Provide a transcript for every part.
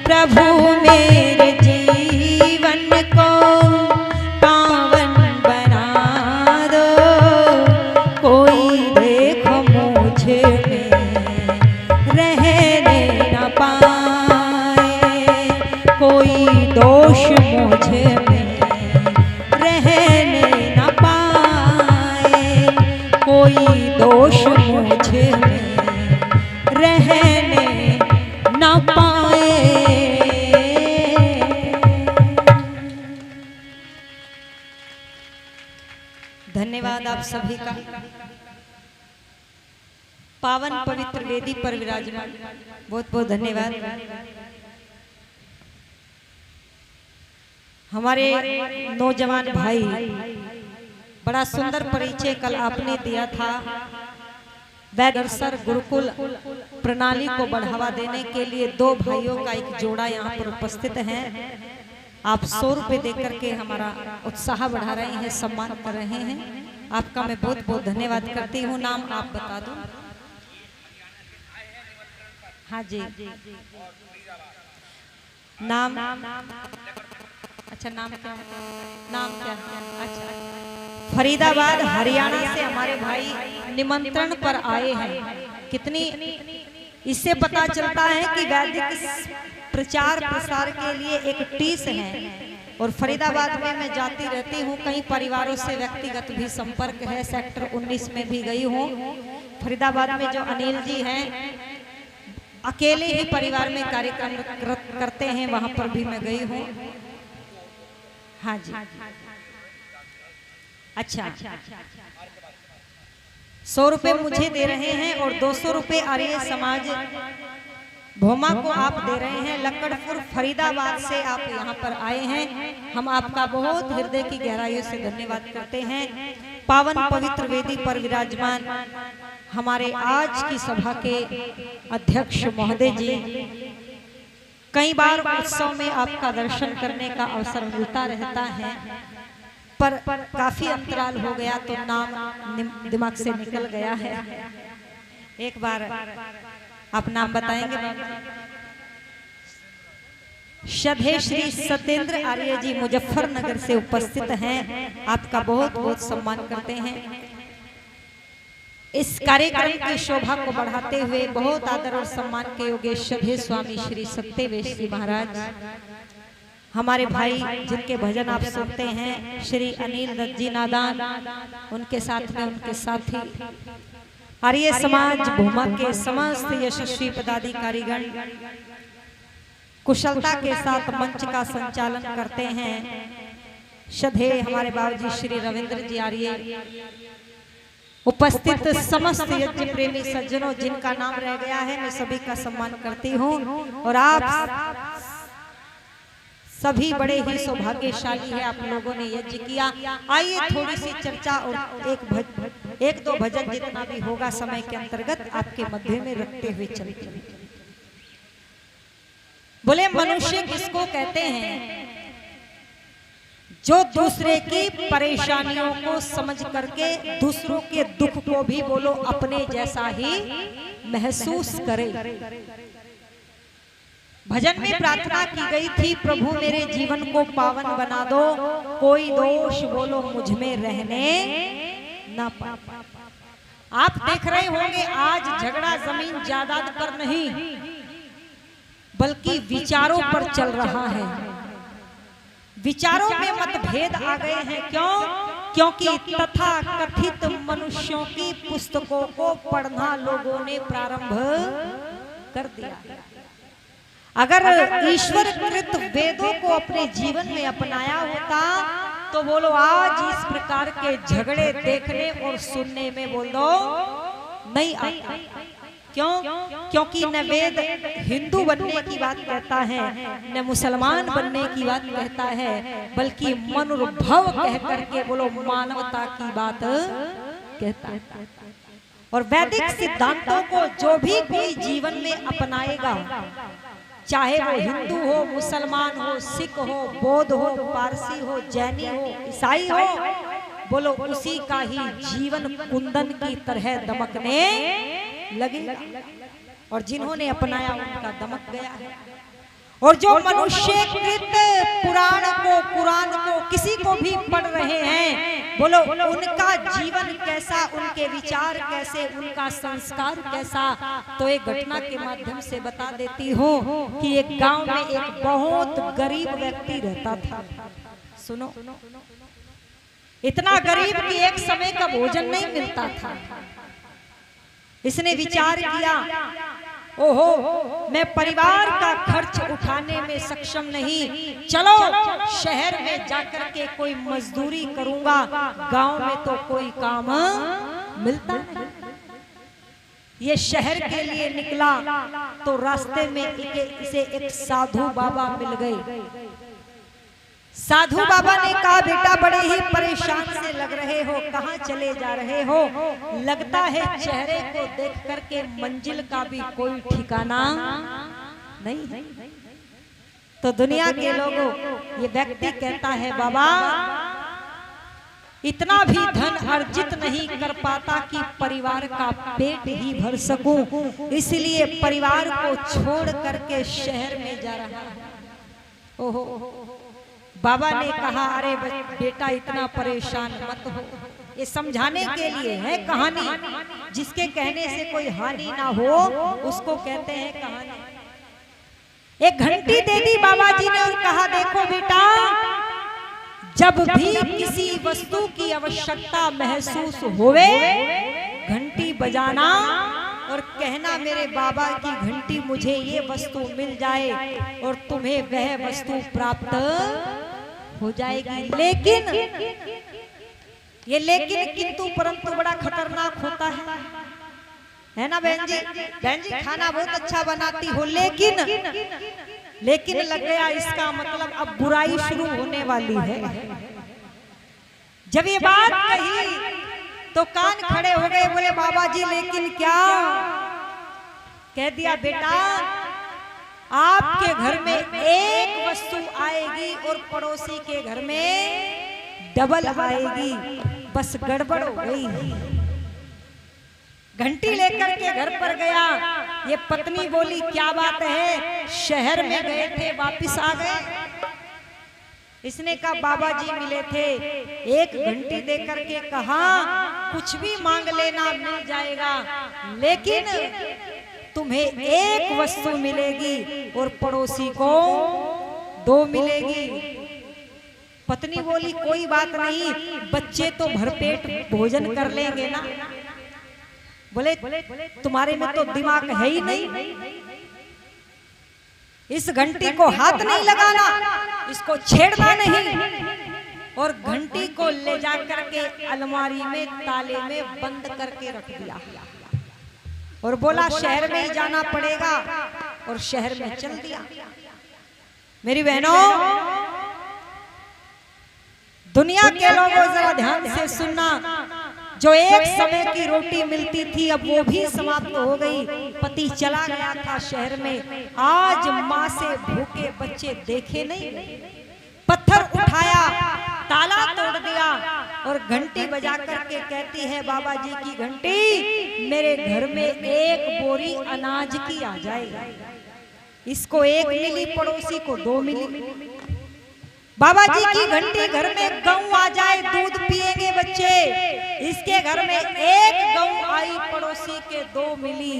प्रभु मेरे जीवन को पावन बना दो, कोई देखो मुझे में रहने न पाए, कोई दोष मुझे में रहने न पाए, कोई दोष मुझे में रहने न पाए। धन्यवाद आप सभी का। पावन पवित्र वेदी पर विराजमान, बहुत बहुत धन्यवाद। हमारे नौजवान भाई, बड़ा सुंदर परिचय कल आपने दिया था। वैदर्सर गुरुकुल प्रणाली को बढ़ावा देने के लिए दो भाइयों का एक जोड़ा यहाँ पर उपस्थित है। आप 100 रुपये देकर के हमारा उत्साह बढ़ा रहे हैं, सम्मान कर रहे हैं। आपका मैं बहुत बहुत धन्यवाद करती हूँ। नाम आप बता दो। हाँ जी, नाम, अच्छा नाम क्या है? नाम क्या है? अच्छा, फरीदाबाद हरियाणा से हमारे भाई निमंत्रण पर आए हैं। कितनी, इससे पता चलता है कि वैदिक प्रचार प्रसार के लिए एक टीस है। और फरीदाबाद में मैं जाती रहती हूँ, कई परिवारों से व्यक्तिगत भी संपर्क है। सेक्टर 19 में भी गई हूँ। फरीदाबाद में जो अनिल जी हैं, अकेले ही परिवार में कार्यक्रम करते हैं, वहां पर भी मैं गई हूँ। हाँ जी, अच्छा, 100 रुपये मुझे दे रहे हैं और 200 रुपये आर्य समाज भोमा को आप दे रहे हैं। लक्कड़पुर फरीदाबाद से आप यहाँ पर आए हैं। हम आपका बहुत हृदय की गहराइयों से धन्यवाद करते हैं। पावन पवित्र वेदी पर विराजमान हमारे आज की सभा के अध्यक्ष महोदय जी, कई बार उत्सव में आपका दर्शन करने का अवसर मिलता रहता है, पर काफी अंतराल हो गया तो नाम दिमाग से निकल गया है। एक बार आप नाम बताएंगे? श्रद्धेय श्री सत्येंद्र आर्य जी मुजफ्फरनगर से उपस्थित हैं। आपका बहुत बहुत सम्मान करते हैं। इस कार्यक्रम की शोभा को बढ़ाते हुए बहुत आदर और सम्मान के योग्य श्रद्धेय स्वामी श्री सत्यवेश जी महाराज, हमारे भाई जिनके भजन आप सुनते हैं, श्री अनिल दत्त जी नादान, उनके साथ में उनके साथी आर्य समाज भूमा के समस्त यशस्वी पदाधिकारीगण कुशलता के साथ मंच का संचालन करते हैं। श्रद्धेय हमारे बाबूजी श्री रविंद्र जी आर्य, उपस्थित समस्त यज्ञ प्रेमी सज्जनों, जिनका नाम रह गया है मैं सभी का सम्मान करती हूँ। और आप सभी बड़े ही सौभाग्यशाली है, आप लोगों ने यज्ञ किया। आइए थोड़ी सी चर्चा और एक दो भजन जितना भी होगा समय के अंतर्गत आपके मध्य में रखते हुए चलते हैं। बोले मनुष्य किसको कहते हैं? जो दूसरे की परेशानियों को समझ करके दूसरों के दुख को भी बोलो अपने जैसा ही महसूस करे। भजन में प्रार्थना की गई थी, प्रभु मेरे जीवन को पावन बना दो, कोई दोष बोलो मुझ में रहने ना पाए। आप देख रहे होंगे आज झगड़ा जमीन जायदाद पर नहीं बल्कि विचारों पर चल रहा है। विचारों में मतभेद आ गए हैं। क्यों? क्योंकि तथा कथित मनुष्यों की पुस्तकों को पढ़ना लोगों ने प्रारंभ कर दिया। अगर ईश्वर कृत वेदों को अपने जीवन में अपनाया होता तो बोलो आज इस प्रकार के झगड़े देखने और सुनने में बोल दो नहीं आता। क्यों? क्योंकि न वेद हिंदू बनने की बात कहता है, न मुसलमान बनने की बात कहता है, बल्कि मनोभव कह करके बोलो मानवता की बात कहता है। और वैदिक सिद्धांतों को जो भी कोई जीवन में अपनाएगा, चाहे वो हिंदू हो, मुसलमान हो, सिख हो, बौद्ध हो, पारसी हो, जैनी हो, ईसाई हो, बोलो उसी का ही जीवन कुंदन की तरह दमकने लगेगा। और जिन्होंने अपनाया उनका दमक गया है। और जो मनुष्यकृत पुराण को, कुरान को किसी को भी पढ़ रहे हैं, बोलो उनका जीवन कैसा, उनके विचार कैसे, उनका संस्कार कैसा। तो एक घटना के माध्यम से बता देती हूँ कि एक गांव में एक बहुत गरीब व्यक्ति रहता था। सुनो, इतना गरीब कि एक समय का भोजन नहीं मिलता था। इसने विचार किया, ओहो, मैं परिवार का खर्च उठाने में सक्षम नहीं, चलो शहर में जाकर के कोई मजदूरी करूंगा, गांव में तो कोई काम मिलता नहीं। ये शहर के लिए निकला तो रास्ते में इसे एक साधु बाबा मिल गए। साधु बाबा ने कहा, बेटा बड़े ही परेशान से लग रहे हो, कहाँ चले जा रहे हो? लगता है चेहरे को देख करके मंजिल का भी कोई ठिकाना नहीं। तो दुनिया के लोगों, ये व्यक्ति कहता है, बाबा इतना भी धन अर्जित नहीं कर पाता कि परिवार का पेट ही भर सकूं, इसलिए परिवार को छोड़ करके शहर में जा रहा है। ओहो, बाबा ने कहा, अरे बेटा इतना परेशान मत हो, ये समझाने के लिए है कहानी। जिसके कहने से कोई हानि ना हो उसको कहते हैं कहानी। एक घंटी दे दी बाबा जी ने और कहा, देखो बेटा, जब भी किसी वस्तु की आवश्यकता महसूस होवे, घंटी बजाना और कहना, मेरे बाबा की घंटी, मुझे ये वस्तु मिल जाए और तुम्हें वह वस्तु प्राप्त हो जाएगी। लेकिन ये लेकिन किंतु परंतु बड़ा खतरनाक होता है ना बहन जी? बहन जी खाना बहुत अच्छा बनाती हो, लेकिन लग गया, इसका मतलब अब बुराई शुरू होने वाली है। जब ये बात कही तो कान खड़े हो गए, बोले बाबा जी लेकिन क्या? कह दिया, बेटा आपके घर में एक वस्तु आएगी और पड़ोसी के घर में डबल आएगी, बस गड़बड़ हो गई। घंटी लेकर के घर पर गया, ये पत्नी बोली, क्या बात है, शहर में गए थे वापिस आ गए? इसने कहा, बाबा जी मिले थे, एक घंटी दे करके कहा कुछ भी मांग लेना मिल जाएगा, लेकिन तुम्हें एक वस्तु मिलेगी और पड़ोसी को 2 मिलेगी। पत्नी बोली, कोई बात नहीं, बच्चे तो भरपेट भोजन कर लेंगे ना। बोले, तुम्हारे में तो दिमाग है ही नहीं, इस घंटी को हाथ नहीं लगाना, इसको छेड़ना नहीं, और घंटी को ले जा करके अलमारी में ताले में बंद करके रख दिया और बोला शहर में ही जाना पड़ेगा, और शहर में चल दिया। मेरी बहनों, दुनिया के लोगों जरा ध्यान से सुनना, जो एक समय की रोटी मिलती थी अब वो भी समाप्त हो गई। पति चला गया था शहर में, आज माँ से भूखे बच्चे देखे नहीं, पत्थर उठाया, ताला तोड़ दिया और घंटी बजा करके कहती है, बाबा जी की घंटी, मेरे घर में एक बोरी अनाज की आ जाए। इसको 1 मिली, पड़ोसी को 2 मिली। बाबा जी की घंटी, घर में गऊ आ जाए, दूध पिएंगे बच्चे, इसके घर में 1 गऊ आई, पड़ोसी के 2 मिली।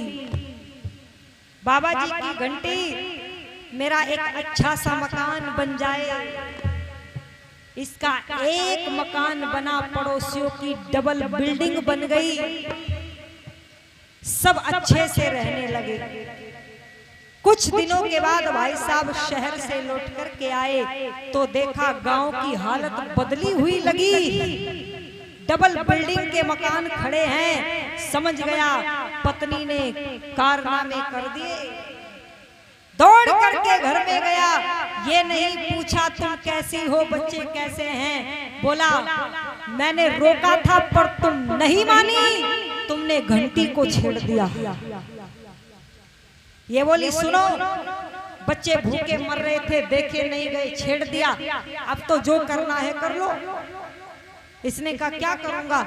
बाबा जी की घंटी, मेरा एक अच्छा सा मकान बन जाए, इसका 1 मकान बना, पड़ोसियों की डबल बिल्डिंग बन गई, सब अच्छे से रहने लगे। कुछ दिनों के बाद भाई साहब शहर से लौट कर के आए तो देखा गांव की हालत बदली हुई लगी, डबल बिल्डिंग के मकान खड़े हैं। समझ गया पत्नी ने कारनामे कर दिए, दौड़ करके घर में गया, ये नहीं पूछा तुम कैसी हो, बच्चे कैसे हैं, बोला मैंने रोका था पर तुम नहीं मानी, तुमने घंटी को छेड़ दिया। ये बोली, सुनो, बच्चे भूखे मर रहे थे, देखे नहीं गए, छेड़ दिया, अब तो जो करना है कर लो। इसने कहा क्या करूंगा,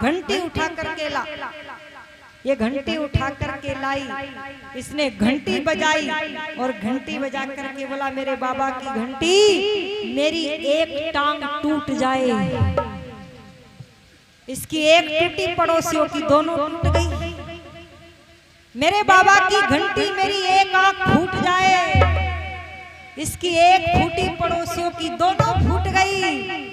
घंटी उठा करके ला। ये घंटी उठा करके लाई, इसने घंटी बजाई और घंटी बजा करके बोला मेरे बाबा की घंटी, मेरी एक टांग टूट जाए। इसकी एक टूटी, पड़ोसियों की दोनों टूट गई। मेरे बाबा की घंटी, मेरी एक आंख फूट जाए। इसकी एक फूटी, पड़ोसियों की दोनों फूट गई।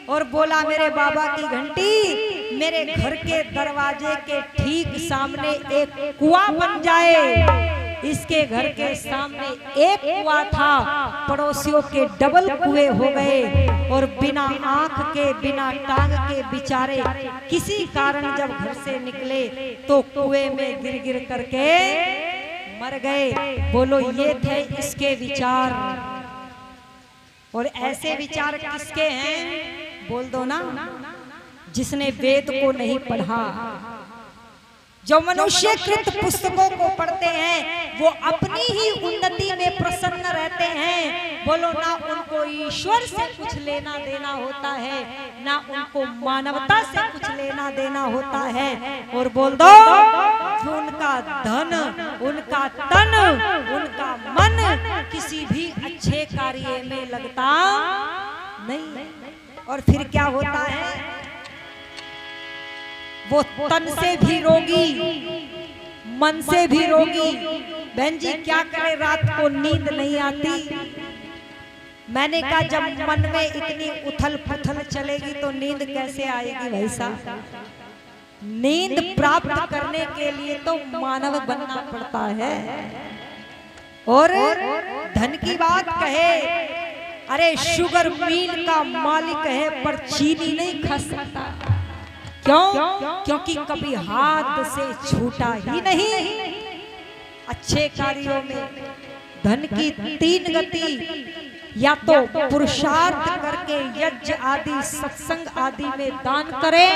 और बोला मेरे बाबा की घंटी, मेरे घर के दरवाजे के ठीक सामने एक कुआं बन जाए। इसके घर के सामने एक कुआं था, पड़ोसियों के डबल कुएं हो गए। और बिना आंख के, बिना टांग के बेचारे किसी कारण जब घर से निकले तो कुएं में गिर गिर करके मर गए। बोलो ये थे इसके विचार। और ऐसे विचार किसके हैं? बोल दो ना, जिसने वेद को नहीं पढ़ा। जो मनुष्य कृत पुस्तकों को पढ़ते हैं वो अपनी ही उन्नति में प्रसन्न रहते हैं। बोलो ना उनको ईश्वर से कुछ लेना देना होता है, ना उनको मानवता से कुछ लेना देना होता है। और बोल दो उनका धन, उनका तन, उनका मन किसी भी अच्छे कार्य में लगता नहीं। और फिर क्या होता है? वो तन से भी रोगी, मन से भी रोगी। बहन जी क्या करे, रात को नींद नहीं आती। मैंने कहा जब मन में इतनी उथल पुथल चलेगी तो नींद कैसे आएगी भाई साहब? नींद प्राप्त करने के लिए तो मानव बनना पड़ता है। और धन की बात कहे, अरे शुगर मिल का मालिक है पर चीनी नहीं खा सकता। क्यों? क्योंकि कभी हाथ से छूटा ही नहीं। अच्छे कार्यों में धन की तीन गति, या तो पुरुषार्थ करके यज्ञ आदि सत्संग आदि में दान करे।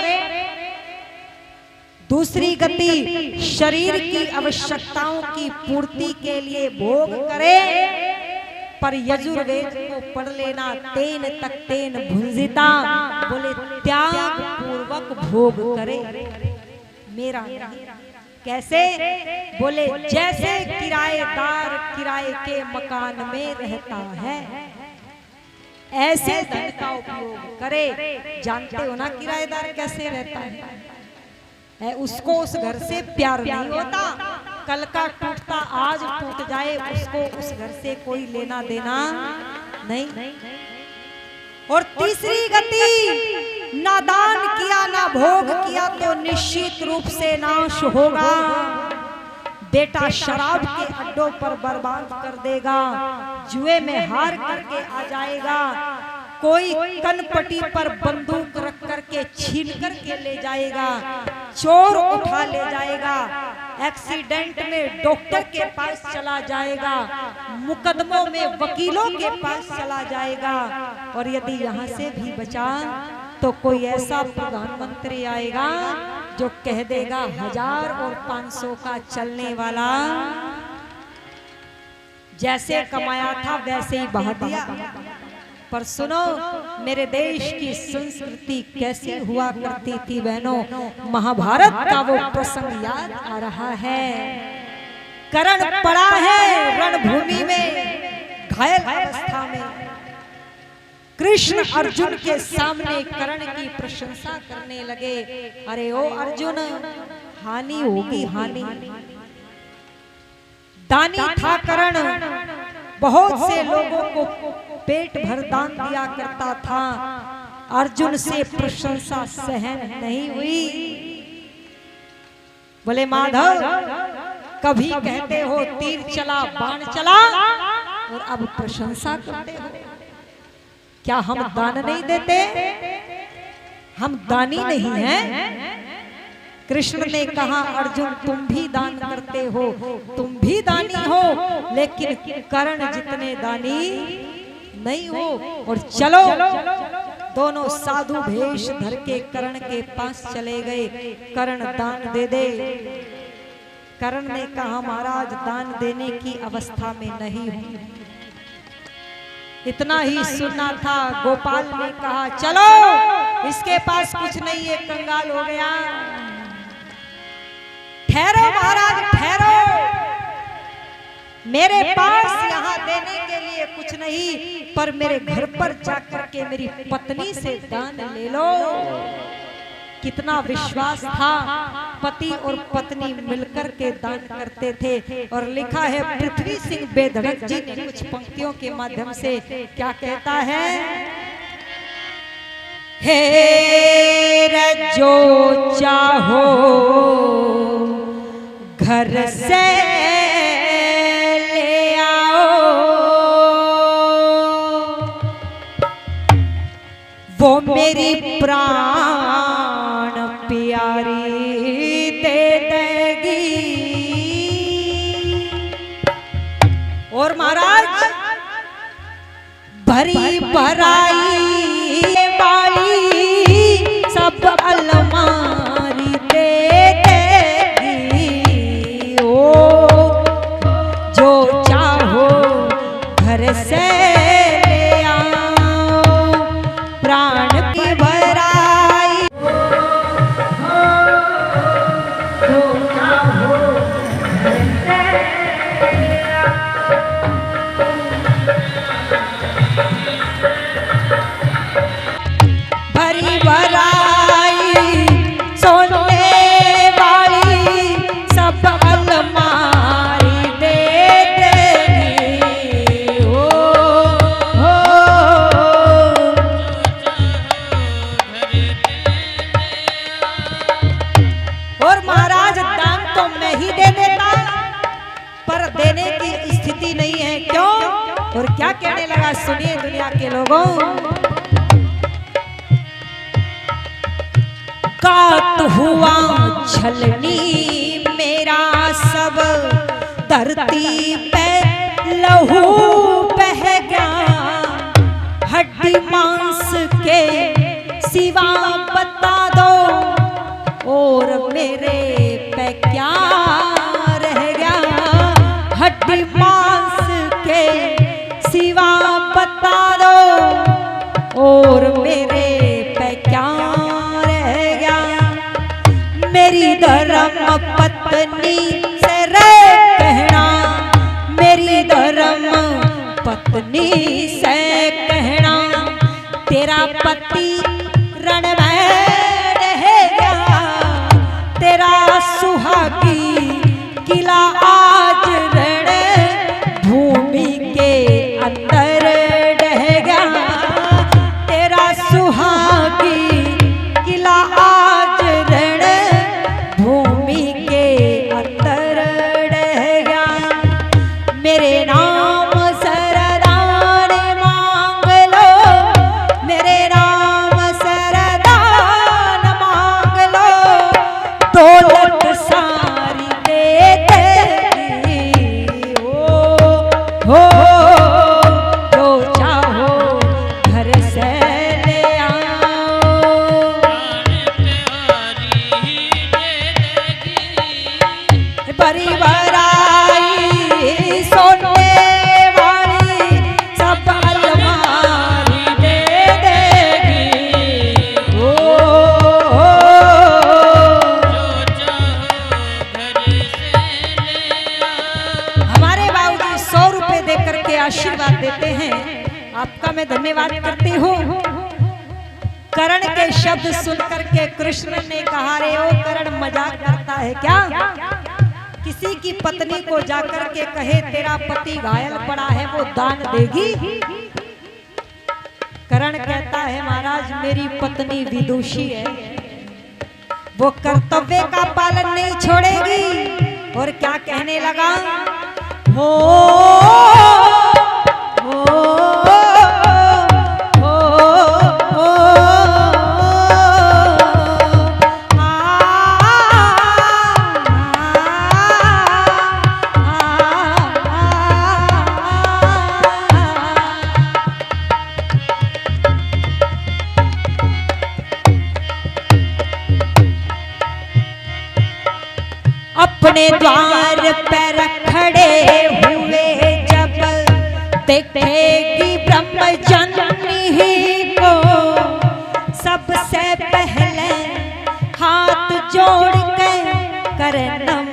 दूसरी गति शरीर की आवश्यकताओं की पूर्ति के लिए भोग करे। पर यजुर्वेद को पढ़ लेना, तेन तक तेन भुंजिता, बोले त्याग पूर्वक भोग करे। मेरा कैसे? बोले जैसे किराएदार किराए के मकान में रहता है ऐसे धन का उपयोग करे। जानते हो ना किराएदार कैसे रहता है? उसको उस घर से प्यार नहीं होता। कल का टूटता आज टूट जाए, उसको उस घर से कोई लेना देना नहीं। और तीसरी गति, ना दान किया ना भोग किया तो निश्चित रूप से नाश होगा। बेटा शराब के अड्डों पर बर्बाद कर देगा, जुए में हार करके आ जाएगा, कोई कनपटी पर बंदूक रख करके छीन करके ले जाएगा, चोर उठा ले जाएगा, एक्सीडेंट में डॉक्टर के पास चला जाएगा, मुकदमों में वकीलों के पास चला जाएगा। और यदि यहाँ से भी बचा तो कोई ऐसा प्रधानमंत्री आएगा जो कह देगा 1000 और 500 का चलने वाला, जैसे कमाया था वैसे ही बहा दिया। पर सुनो, मेरे देश की संस्कृति कैसी हुआ करती थी बहनों, महाभारत का वो प्रसंग याद आ रहा है। कर्ण पड़ा है रणभूमि में घायल अवस्था में, कृष्ण अर्जुन के सामने कर्ण की प्रशंसा करने लगे। अरे ओ अर्जुन, हानि होगी हानि। दानी था कर्ण, बहुत से लोगों को पेट भर दान दिया करता था। अर्जुन से प्रशंसा सहन नहीं हुई। बोले माधव, कभी कहते हो तीर चला बाण चला और अब प्रशंसा करते हो। क्या हम दान नहीं देते? हम दानी नहीं हैं? कृष्ण ने कहा अर्जुन तुम भी दान करते हो, तुम भी दानी हो, लेकिन कर्ण जितने दानी नहीं हो। और चलो, दोनों साधु भेष धर के कर्ण के पास चले गए। कर्ण दान दे दे। कर्ण ने कहा महाराज दान देने की अवस्था में नहीं हूं। इतना ही सुनना था, गोपाल ने कहा चलो, इसके पास कुछ नहीं है, कंगाल हो गया। ठहरो महाराज ठहरो, मेरे पास यहाँ देने के लिए कुछ नहीं, पर मेरे घर पर जाकर के मेरी पत्नी से दान ले लो। कितना विश्वास था, पति और पत्नी मिलकर के दान करते थे। और लिखा है पृथ्वी सिंह बेधड़क जी ने कुछ पंक्तियों के माध्यम से क्या कहता है, हे जो चाहो घर से ले आओ, वो मेरी प्राण प्यारी दे देगी। और महाराज भरी भराई वाली सब अलमारी दे देगी। ओ जो चाहो घर से ले आओ, प्राण की भराई। भरी भराई सोने वाली सब अलमारी दे देगी। ओ हो और महाराज दान तो मैं ही दे देता, पर देने की स्थिति नहीं है। क्यों और क्या कहने लगा, सुनिए दुनिया के लोगों। कात हुआ छलनी मेरा सब, धरती पे लहू बह गया। हड्डी मांस के सिवा बता दो, और मेरे पे क्या रह गया। हड्डी मांस के सिवा बता दो, और मेरे पे क्या रह गया। मेरी धर्म पत्नी से रे कहना, मेरी धर्म पत्नी से कहना, तेरा पति रण में रह गया। तेरा सुहागी किला आज रण भूमि के अंदर रह गया। तेरा सुहागी किला आज रण भूमि के अंदर रह गया। मेरे नाम सरदार मांग लो, मेरे नाम सरदार मांग लो, दौलत सारी दे देगी। हो जो चाहो घर से ले आओ, भरी भराई सोने वाली सब अलमारी दे देगी। ओ हमारे बाबूजी 100 रुपए देकर के आशीर्वाद देते हैं, आपका मैं धन्यवाद करती हूँ। कर्ण के शब्द सुनकर के कृष्ण ने कहा, रे ओ कर्ण मजाक करता है क्या। किसी की पत्नी को जाकर के कहे तेरा पति घायल पड़ा है, वो दान देगी। कर्ण कहता है महाराज मेरी पत्नी विदुषी है, वो कर्तव्य का पालन नहीं छोड़ेगी। और क्या कहने लगा, हो अपने द्वार पर खड़े हुए जब देखेगी ब्रह्मजननी को, सबसे पहले हाथ जोड़ के करे नमन।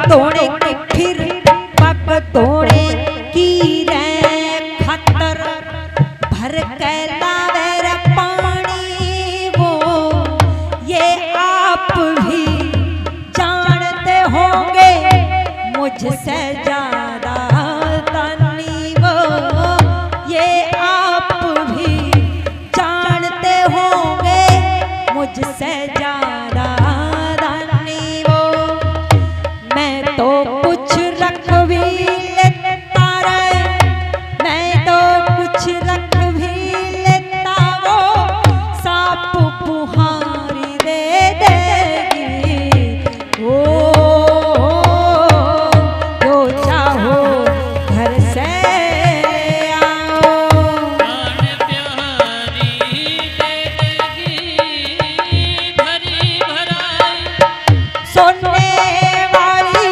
धोने की फिर पग धोने की रे खतर भर के लावे रे पानी वो ये आप भी जानते होंगे मुझसे ज्यादा दानी वो ये आप भी जानते होंगे मुझसे ज्यादा दानी वो मैं तो कुछ रख भी लेता रे मैं तो कुछ रख भी लेता वो सांप बुहारी दे देगी ओ जो चाहो घर से आओ प्राण प्यारी देगी भरी भराई सोने वाली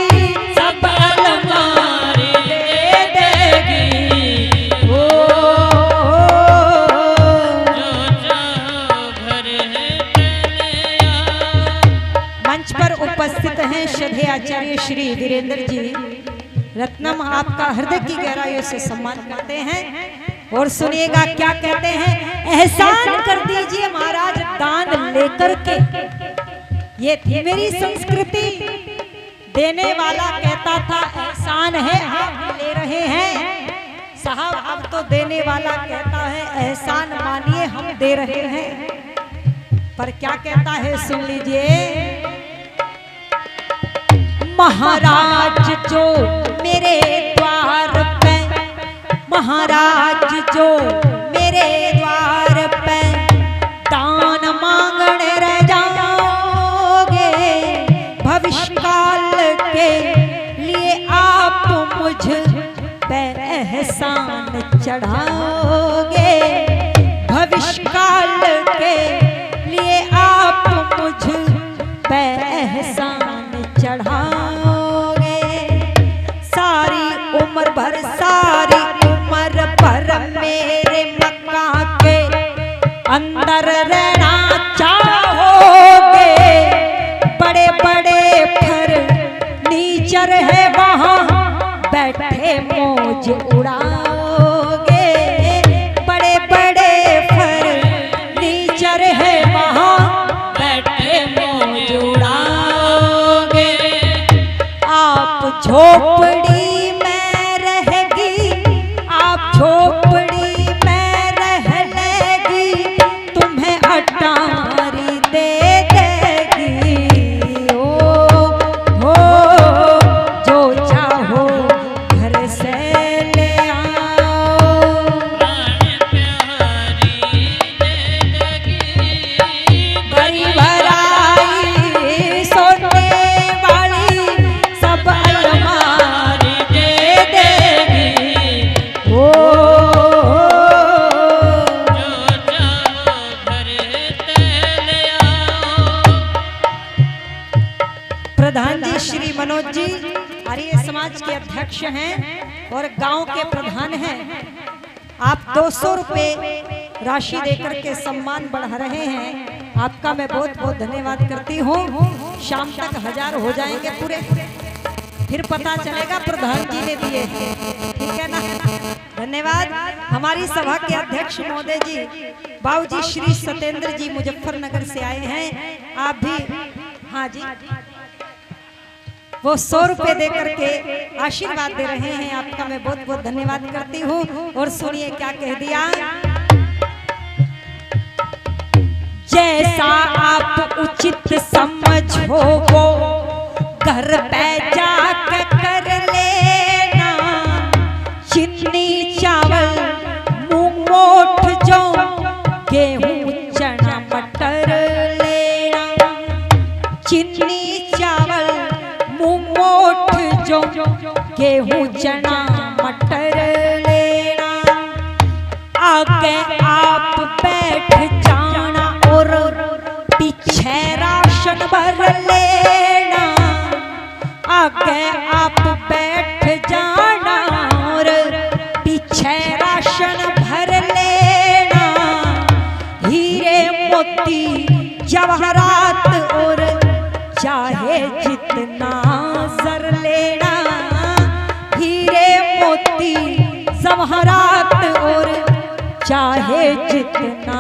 सब अलमारी दे देगी ओ जो चाहो घर चले आओ। मंच पर उपस्थित हैं श्रद्धेय आचार्य श्री वीरेंद्र जी रत्नम आपका हृदय की गहराइयों से सम्मान करते हैं और सुनिएगा क्या कहते हैं। एहसान कर दीजिए महाराज दान लेकर के, ये थी मेरी संस्कृति। देने वाला कहता था एहसान है आप ले रहे हैं साहब, अब तो देने वाला कहता है एहसान मानिए हम दे रहे हैं। पर क्या कहता है सुन लीजिए। महाराज जो मेरे द्वार पे, महाराज जो मेरे द्वार पे दान मांगने रह जाओगे, भविष्य काल के लिए आप मुझ पे एहसान चढ़ाओगे, भविष्य काल के लिए आप मुझ पे एहसान चढ़ाओगे। सारी उम्र भर मेरे मक्का के अंदर रहना चाहोगे, बड़े बड़े फर्नीचर है वहाँ बैठे मौज उड़ाओगे, बड़े बड़े फर्नीचर है वहाँ बैठे मौज उड़ाओगे। आप झोपड़ी में रहेगी, आप झोपड़ी में रह लेगी, तुम्हें अटारी दे देगी हो जो चाहो घर से ले आओ। प्राण प्यारी देगी भरी भराई सोने वाली सब अलमारी दे देगी ओ जो चाहो घर चले आओ। प्रधान जी श्री मनोज जी आर्य समाज के अध्यक्ष हैं और गांव के प्रधान हैं। आप 200 रुपए राशि देकर के सम्मान बढ़ा रहे हैं, आपका मैं बहुत बहुत धन्यवाद करती हूँ। शाम तक 1000 हो जाएंगे पूरे, फिर पता चलेगा प्रधान जी ने दिए हैं, ठीक है ना। धन्यवाद। हमारी सभा के अध्यक्ष महोदय जी बाबूजी श्री सत्येंद्र जी मुजफ्फरनगर से आए हैं। आप भी हाँ जी वो 100 रुपए दे करके आशीर्वाद दे रहे हैं, आपका मैं बहुत बहुत धन्यवाद करती हूँ। और सुनिए क्या कह दिया। जैसा आप उचित समझो वो घर पे जाकर कर लेना, चिन्नी चावल मूंग मोठ जो गेहूं चना मटर लेना, चिन्नी चावल मूंग मोठ जो गेहूं चना मटर लेना। आगे आप बैठ जाना और पीछे राशन भर लेना, आगे आप बैठ जाना और पीछे राशन भर लेना। हीरे मोती जवाहरात और चाहे जितना सर ले चाहे जितना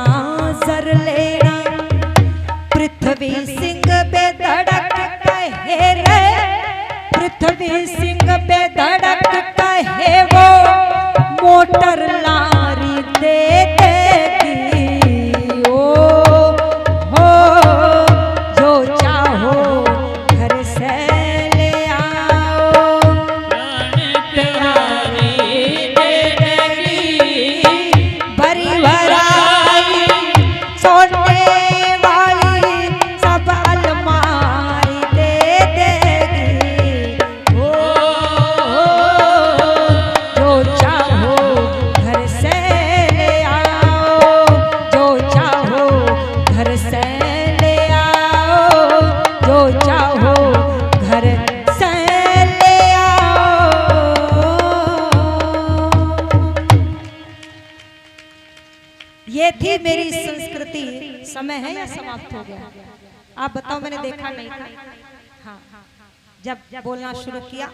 जर लेना। पृथ्वी सिंह बेधड़क कहे रे, पृथ्वी सिंह बेधड़क कहे वो मोटर लारी दे देगी। ओ हो जो चाहो घर से ले आओ, प्यारी दे देगी। भरी भराई सोने वाली सब अलमारी दे देगी। ओ जो चाहो घर से ले आओ, जो चाहो घर से ले आओ, जो चाहो घर से ले आओ। ये थी मेरी संस्कृति। समय है या समाप्त हो गया? आप बताओ, मैंने देखा नहीं था। हाँ, जब बोलना शुरू किया,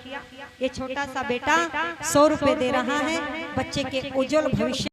ये छोटा सा बेटा 100 रुपए दे रहा है बच्चे के उज्जवल भविष्य